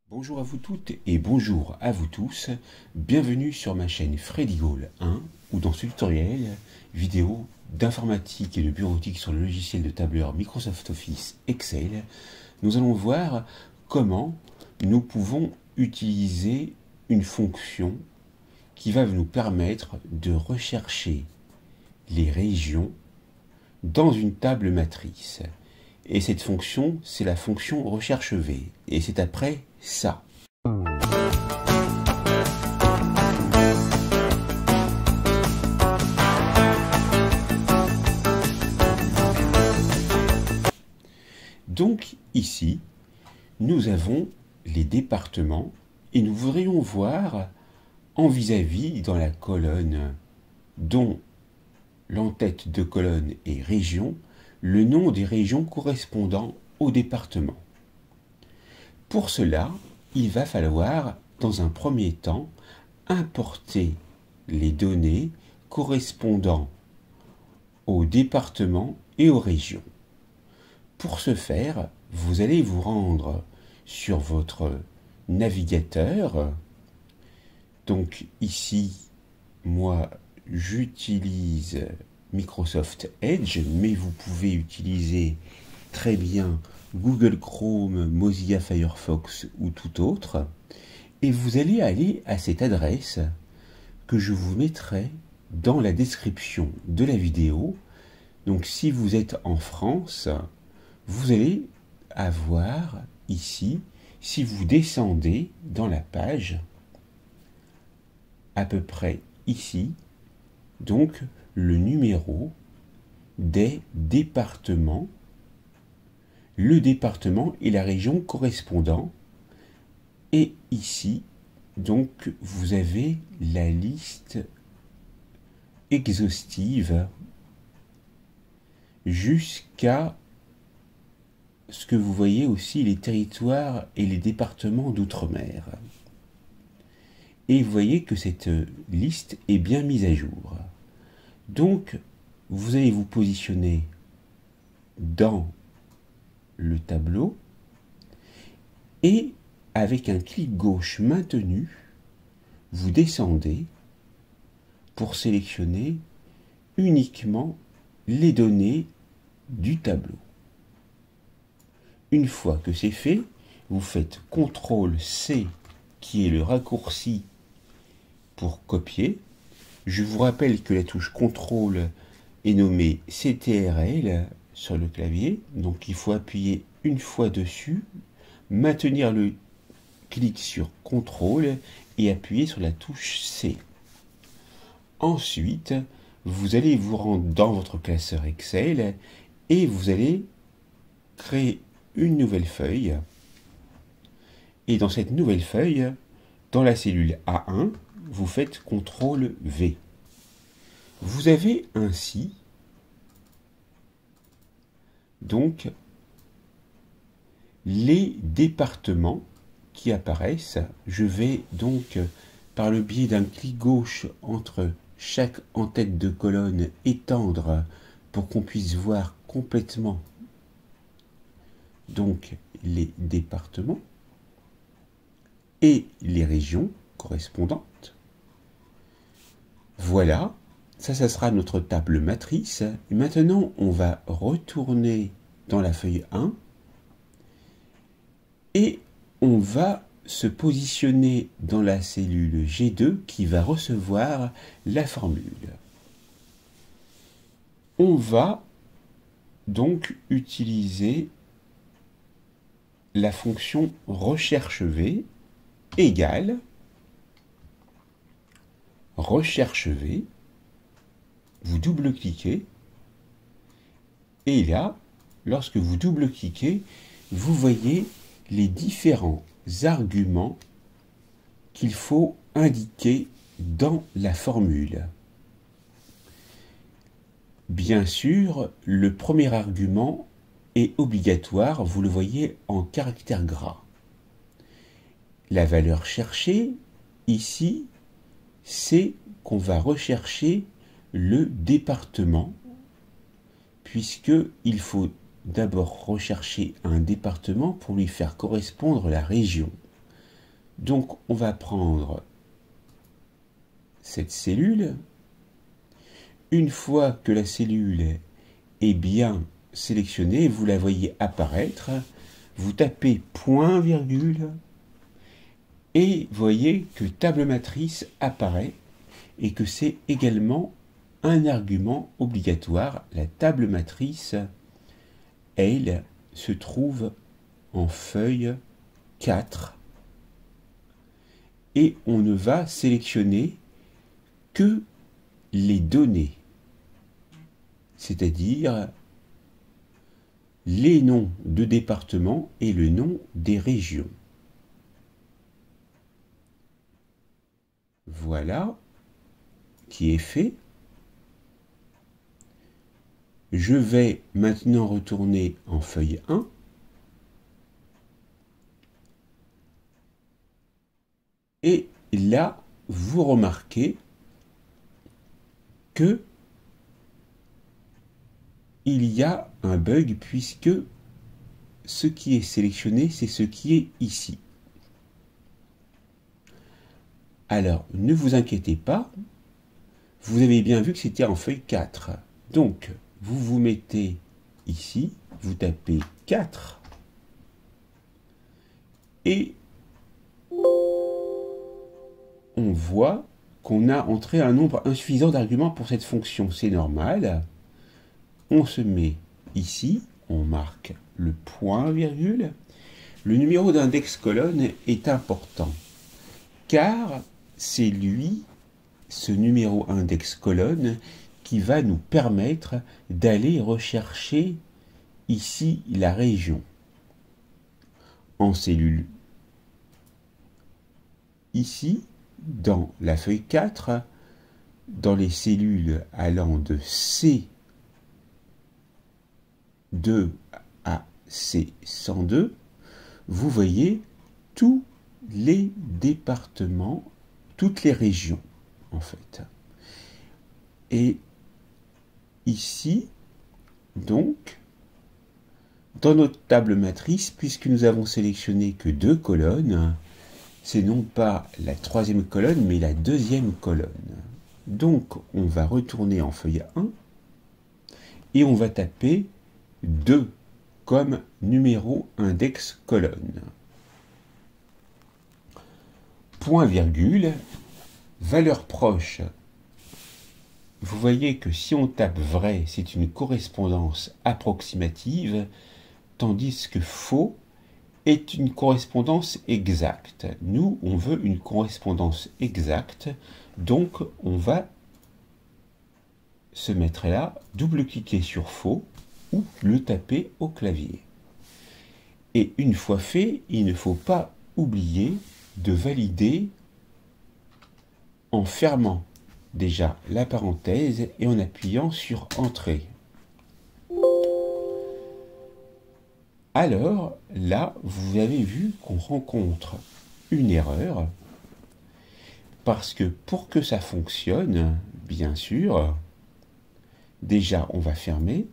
Bonjour à vous toutes et bonjour à vous tous, bienvenue sur ma chaîne Freddy Gall 1 où dans ce tutoriel vidéo d'informatique et de bureautique sur le logiciel de tableur Microsoft Office Excel, nous allons voir comment nous pouvons utiliser une fonction qui va nous permettre de rechercher les régions dans une table matrice. Et cette fonction, c'est la fonction recherche V. Et c'est après ça. Donc ici, nous avons les départements et nous voudrions voir en vis-à-vis dans la colonne dont l'entête de colonne est région, le nom des régions correspondant au département. Pour cela, il va falloir, dans un premier temps, importer les données correspondant au département et aux régions. Pour ce faire, vous allez vous rendre sur votre navigateur. Donc ici, moi, j'utilise Microsoft Edge, mais vous pouvez utiliser très bien Google Chrome, Mozilla Firefox ou tout autre. Et vous allez aller à cette adresse que je vous mettrai dans la description de la vidéo. Donc si vous êtes en France, vous allez avoir ici, si vous descendez dans la page, à peu près ici, donc le numéro des départements, le département et la région correspondant. Et ici, donc, vous avez la liste exhaustive jusqu'à ce que vous voyez aussi les territoires et les départements d'outre-mer. Et vous voyez que cette liste est bien mise à jour. Donc, vous allez vous positionner dans le tableau et avec un clic gauche maintenu, vous descendez pour sélectionner uniquement les données du tableau. Une fois que c'est fait, vous faites CTRL-C qui est le raccourci pour copier. Je vous rappelle que la touche CTRL est nommée CTRL sur le clavier, donc il faut appuyer une fois dessus, maintenir le clic sur CTRL et appuyer sur la touche C. Ensuite, vous allez vous rendre dans votre classeur Excel et vous allez créer une nouvelle feuille. Et dans cette nouvelle feuille, dans la cellule A1, vous faites CTRL-V. Vous avez ainsi donc les départements qui apparaissent. Je vais donc, par le biais d'un clic gauche entre chaque en-tête de colonne, étendre pour qu'on puisse voir complètement donc les départements et les régions correspondantes. Voilà, ça sera notre table matrice. Et maintenant, on va retourner dans la feuille 1 et on va se positionner dans la cellule G2 qui va recevoir la formule. On va donc utiliser la fonction recherche V égale recherche V, vous double-cliquez, et là, lorsque vous double-cliquez, vous voyez les différents arguments qu'il faut indiquer dans la formule. Bien sûr, le premier argument est obligatoire, vous le voyez en caractère gras. La valeur cherchée, ici, c'est qu'on va rechercher le département, puisqu'il faut d'abord rechercher un département pour lui faire correspondre la région. Donc, on va prendre cette cellule. Une fois que la cellule est bien sélectionnée, vous la voyez apparaître, vous tapez point virgule et voyez que table matrice apparaît et que c'est également un argument obligatoire. La table matrice, elle, se trouve en feuille 4 et on ne va sélectionner que les données, c'est-à-dire les noms de départements et le nom des régions. Voilà qui est fait. Je vais maintenant retourner en feuille 1. Et là, vous remarquez que il y a un bug puisque ce qui est sélectionné, c'est ce qui est ici. Alors, ne vous inquiétez pas, vous avez bien vu que c'était en feuille 4. Donc, vous vous mettez ici, vous tapez 4 et on voit qu'on a entré un nombre insuffisant d'arguments pour cette fonction. C'est normal. On se met ici, on marque le point virgule. Le numéro d'index colonne est important car c'est lui, ce numéro index colonne, qui va nous permettre d'aller rechercher ici la région. En cellule, ici, dans la feuille 4, dans les cellules allant de C2 à C102, vous voyez tous les départements, toutes les régions, en fait. Et ici, donc, dans notre table matrice, puisque nous avons sélectionné que 2 colonnes, c'est non pas la 3e colonne, mais la 2e colonne. Donc, on va retourner en feuille 1 et on va taper 2 comme numéro index colonne. Point virgule, valeur proche. Vous voyez que si on tape vrai, c'est une correspondance approximative, tandis que faux est une correspondance exacte. Nous, on veut une correspondance exacte, donc on va se mettre là, double-cliquer sur faux ou le taper au clavier. Et une fois fait, il ne faut pas oublier de valider en fermant déjà la parenthèse et en appuyant sur Entrée. Alors, là, vous avez vu qu'on rencontre une erreur, parce que pour que ça fonctionne, bien sûr, déjà, on va fermer,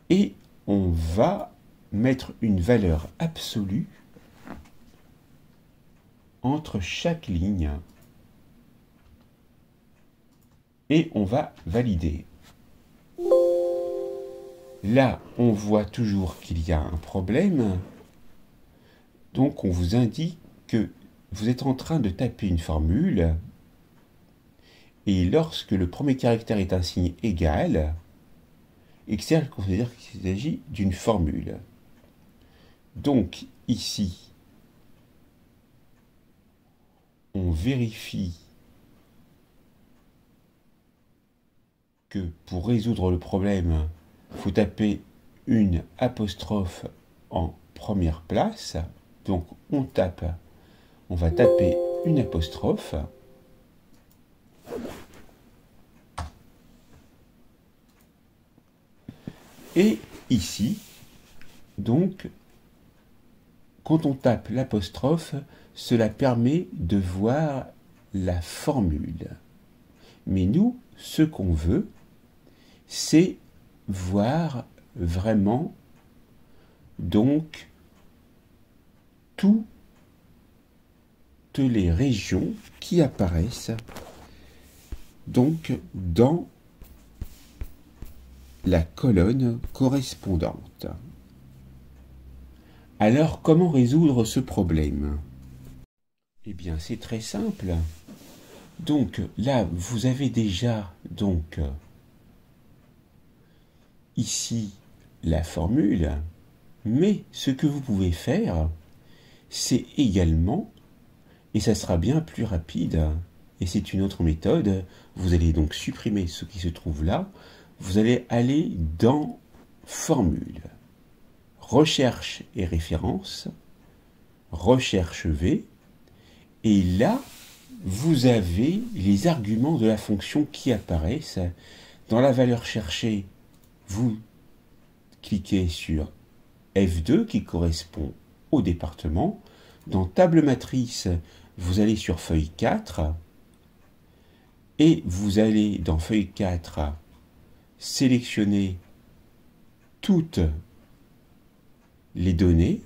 et on va mettre une valeur absolue entre chaque ligne, et on va valider. Là, on voit toujours qu'il y a un problème. Donc, on vous indique que vous êtes en train de taper une formule. Et lorsque le premier caractère est un signe égal, Excel considère qu'il s'agit d'une formule. Donc, ici, on vérifie que pour résoudre le problème, il faut taper une apostrophe en première place. Donc on va taper une apostrophe. Et ici, donc, quand on tape l'apostrophe, cela permet de voir la formule. Mais nous, ce qu'on veut, c'est voir vraiment donc tous toutes les régions qui apparaissent donc dans la colonne correspondante. Alors, comment résoudre ce problème? Eh bien, c'est très simple. Donc, là, vous avez déjà donc ici la formule, mais ce que vous pouvez faire, c'est également, et ça sera bien plus rapide, et c'est une autre méthode, vous allez donc supprimer ce qui se trouve là, vous allez aller dans Formule, Recherche et référence, Recherche V, et là, vous avez les arguments de la fonction qui apparaissent. Dans la valeur cherchée, vous cliquez sur F2 qui correspond au département. Dans Table matrice, vous allez sur feuille 4 et vous allez dans feuille 4 sélectionner toutes les données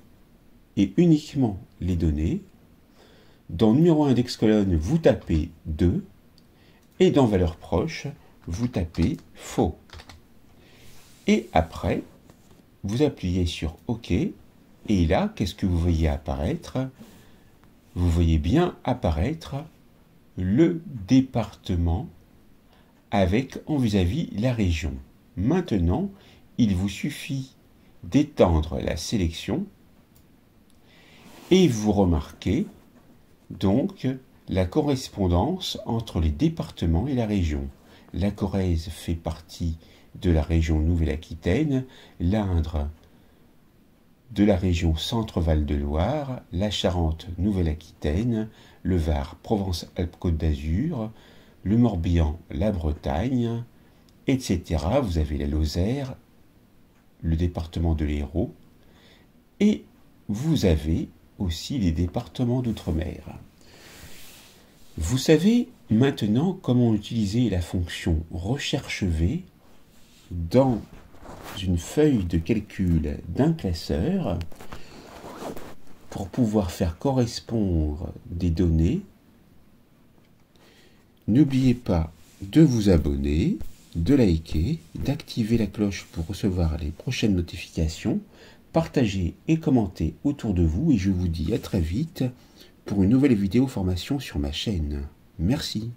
et uniquement les données. Dans numéro index colonne, vous tapez 2 et dans valeur proche, vous tapez faux. Et après, vous appuyez sur OK et là, qu'est-ce que vous voyez apparaître? Vous voyez bien apparaître le département avec en vis-à-vis la région. Maintenant, il vous suffit d'étendre la sélection et vous remarquez donc la correspondance entre les départements et la région. La Corrèze fait partie de la région Nouvelle-Aquitaine, l'Indre de la région Centre-Val de Loire, la Charente Nouvelle-Aquitaine, le Var Provence-Alpes-Côte d'Azur, le Morbihan, la Bretagne, etc. Vous avez la Lozère, le département de l'Hérault, et vous avez aussi les départements d'outre-mer. Vous savez maintenant comment utiliser la fonction recherche V dans une feuille de calcul d'un classeur pour pouvoir faire correspondre des données. N'oubliez pas de vous abonner, de liker, d'activer la cloche pour recevoir les prochaines notifications, partagez et commentez autour de vous et je vous dis à très vite pour une nouvelle vidéo formation sur ma chaîne. Merci.